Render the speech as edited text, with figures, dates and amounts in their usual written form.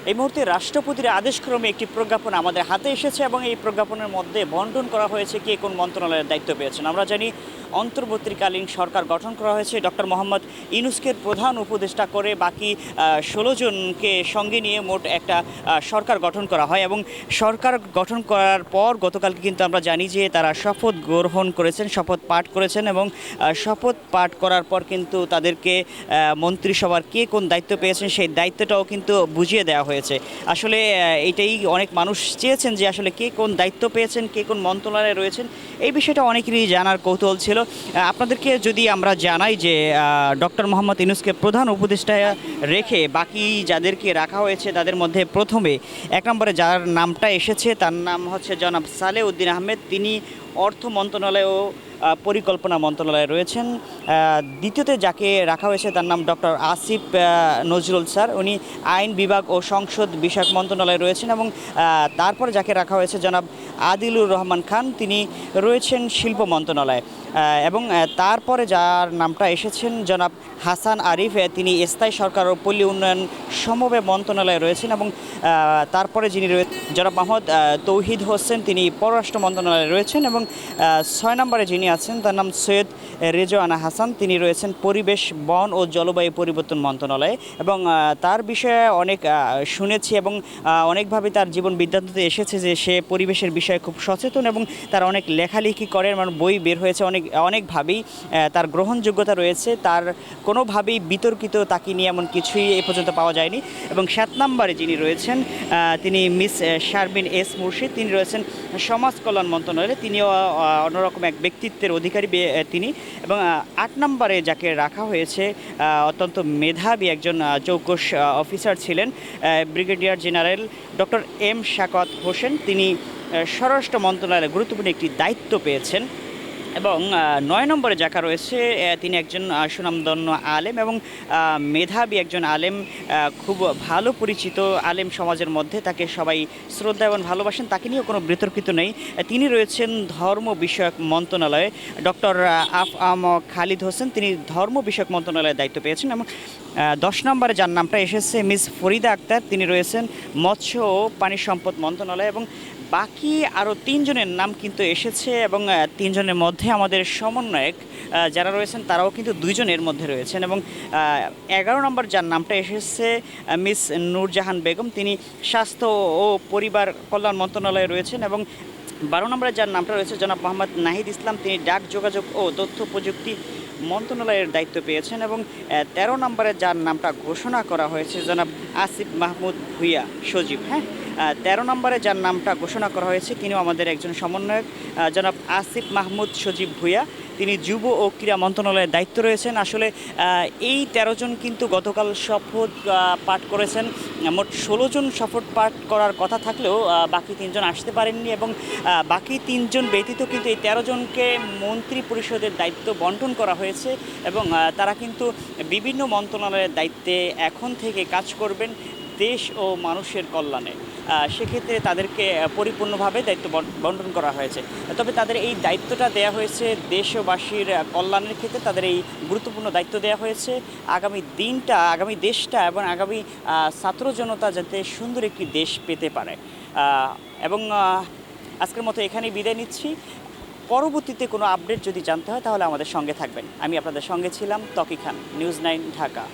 এই মুহূর্তে রাষ্ট্রপতির আদেশক্রমে একটি প্রজ্ঞাপন আমাদের হাতে এসেছে এবং এই প্রজ্ঞাপনের মধ্যে বন্টন করা হয়েছে কে কোন মন্ত্রণালয়ের দায়িত্ব পেয়েছেন। আমরা জানি অন্তর্বর্তীকালীন সরকার গঠন করা হয়েছে ডক্টর মোহাম্মদ ইউনূসকে প্রধান উপদেষ্টা করে বাকি ১৬ জনকে সঙ্গে নিয়ে মোট একটা সরকার গঠন করা হয় এবং সরকার গঠন করার পর গতকালকে কিন্তু আমরা জানি যে তারা শপথ গ্রহণ করেছেন, শপথ পাঠ করেছেন এবং শপথ পাঠ করার পর কিন্তু তাদেরকে মন্ত্রিসভার কে কোন দায়িত্ব পেয়েছেন সেই দায়িত্বটাও কিন্তু বুঝিয়ে দেওয়া হয়েছে। আসলে এটাই অনেক মানুষ চেয়েছেন যে আসলে কে কোন দায়িত্ব পেয়েছেন, কে কোন মন্ত্রণালয়ে রয়েছেন, এই বিষয়টা অনেকেরই জানার কৌতূহল ছিল। আপনাদেরকে যদি আমরা জানাই যে ডক্টর মোহাম্মদ ইউনূসকে প্রধান উপদেষ্টা রেখে বাকি যাদেরকে রাখা হয়েছে তাদের মধ্যে প্রথমে ১ নম্বরে যার নামটা এসেছে তার নাম হচ্ছে জনাব সালেউদ্দিন আহমেদ। তিনি অর্থ মন্ত্রণালয় ও পরিকল্পনা মন্ত্রণালয়ে রয়েছেন। দ্বিতীয়তে যাকে রাখা হয়েছে তার নাম ডক্টর আসিফ নজরুল স্যার, উনি আইন বিভাগ ও সংসদ বিষয়ক মন্ত্রণালয়ে রয়েছেন এবং তারপর যাকে রাখা হয়েছে জনাব আদিলুর রহমান খান, তিনি রয়েছেন শিল্প মন্ত্রণালয়ে এবং তারপরে যার নামটা এসেছেন জনাব হাসান আরিফ, তিনি স্থায়ী সরকার ও পল্লী উন্নয়ন সমবায় মন্ত্রণালয়ে রয়েছেন এবং তারপরে যিনি রয়েছেন জনাব মোহাম্মদ তৌহিদ হোসেন, তিনি পররাষ্ট্র মন্ত্রণালয়ে রয়েছেন এবং ৬ নম্বরে যিনি আছেন তার নাম সৈয়দ রেজওয়ানা হাসান, তিনি রয়েছেন পরিবেশ বন ও জলবায়ু পরিবর্তন মন্ত্রণালয়ে এবং তার বিষয়ে অনেক শুনেছি এবং অনেকভাবে তার জীবন বৃত্তান্তে এসেছে যে সে পরিবেশের বিষয়ে খুব সচেতন এবং তার অনেক লেখালেখি করেন, মানে বই বের হয়েছে অনেকভাবেই তার গ্রহণযোগ্যতা রয়েছে, তার কোনোভাবেই বিতর্কিত তাকে নিয়ে এমন কিছুই এ পর্যন্ত পাওয়া যায়নি। এবং ৭ নম্বরে যিনি রয়েছেন তিনি মিস শারমিন এস মুর্শিদ, তিনি রয়েছেন সমাজ কল্যাণ মন্ত্রণালয়ে, তিনিও অন্যরকম এক ব্যক্তিত্বের অধিকারী তিনি। এবং ৮ নম্বরে যাকে রাখা হয়েছে অত্যন্ত মেধাবী একজন চৌকস অফিসার ছিলেন brigadier general doctor M Sakhawat Hossain, তিনি স্বরাষ্ট্র মন্ত্রণালয়ে গুরুত্বপূর্ণ একটি দায়িত্ব পেয়েছেন। এবং ৯ নম্বরে যাকা রয়েছে তিনি একজন সুনামধন্য আলেম এবং মেধাবী একজন আলেম, খুব ভালো পরিচিত আলেম সমাজের মধ্যে, তাকে সবাই শ্রদ্ধা এবং ভালোবাসেন, তাকে নিয়েও কোনো বিতর্কিত নেই। তিনি রয়েছেন ধর্ম বিষয়ক মন্ত্রণালয়ে, ডক্টর আফআম খালিদ হোসেন, তিনি ধর্ম বিষয়ক মন্ত্রণালয়ের দায়িত্ব পেয়েছেন। এবং ১০ নম্বরে যার নামটা এসেছে মিস ফরিদা আক্তার, তিনি রয়েছেন মৎস্য ও পানি সম্পদ মন্ত্রণালয় এবং বাকি আরও ৩ জনের নাম কিন্তু এসেছে এবং ৩ জনের মধ্যে আমাদের সমন্বয়ক যারা রয়েছেন তারাও কিন্তু ২ জনের মধ্যে রয়েছেন। এবং ১১ নম্বর যার নামটা এসেছে মিস নূরজাহান বেগম, তিনি স্বাস্থ্য ও পরিবার কল্যাণ মন্ত্রণালয়ে রয়েছেন এবং ১২ নম্বরে যার নামটা রয়েছে জনাব মোহাম্মদ নাহিদ ইসলাম, তিনি ডাক যোগাযোগ ও তথ্য প্রযুক্তি মন্ত্রণালয়ের দায়িত্ব পেয়েছেন এবং ১৩ নম্বরে যার নামটা ঘোষণা করা হয়েছে জনাব আসিফ মাহমুদ ভুইয়া সজীব। ১৩ নম্বরে যার নামটা ঘোষণা করা হয়েছে তিনিও আমাদের একজন সমন্বয়ক জনাব আসিফ মাহমুদ সজীব ভুইয়া, তিনি যুব ও ক্রীড়া মন্ত্রণালয়ের দায়িত্ব রয়েছেন। আসলে এই ১৩ জন কিন্তু গতকাল শপথ পাঠ করেছেন। মোট ১৬ জন শপথ পাঠ করার কথা থাকলেও বাকি ৩ জন আসতে পারেননি এবং বাকি ৩ জন ব্যতীত কিন্তু এই ১৩ জনকে মন্ত্রী পরিষদের দায়িত্ব বন্টন করা হয়েছে এবং তারা কিন্তু বিভিন্ন মন্ত্রণালয়ের দায়িত্বে এখন থেকে কাজ করবেন দেশ ও মানুষের কল্যাণে। সেক্ষেত্রে তাদেরকে পরিপূর্ণভাবে দায়িত্ব বন্টন করা হয়েছে। তবে তাদের এই দায়িত্বটা দেওয়া হয়েছে দেশবাসীর কল্যাণের ক্ষেত্রে, তাদের এই গুরুত্বপূর্ণ দায়িত্ব দেওয়া হয়েছে আগামী দিনটা, আগামী দেশটা এবং আগামী ছাত্র জনতা যাতে সুন্দর একটি দেশ পেতে পারে। এবং আজকের মতো এখানেই বিদায় নিচ্ছি। পরবর্তীতে কোনো আপডেট যদি জানতে হয় তাহলে আমাদের সঙ্গে থাকবেন। আমি আপনাদের সঙ্গে ছিলাম ত্বকি খান, নিউজ 9 ঢাকা।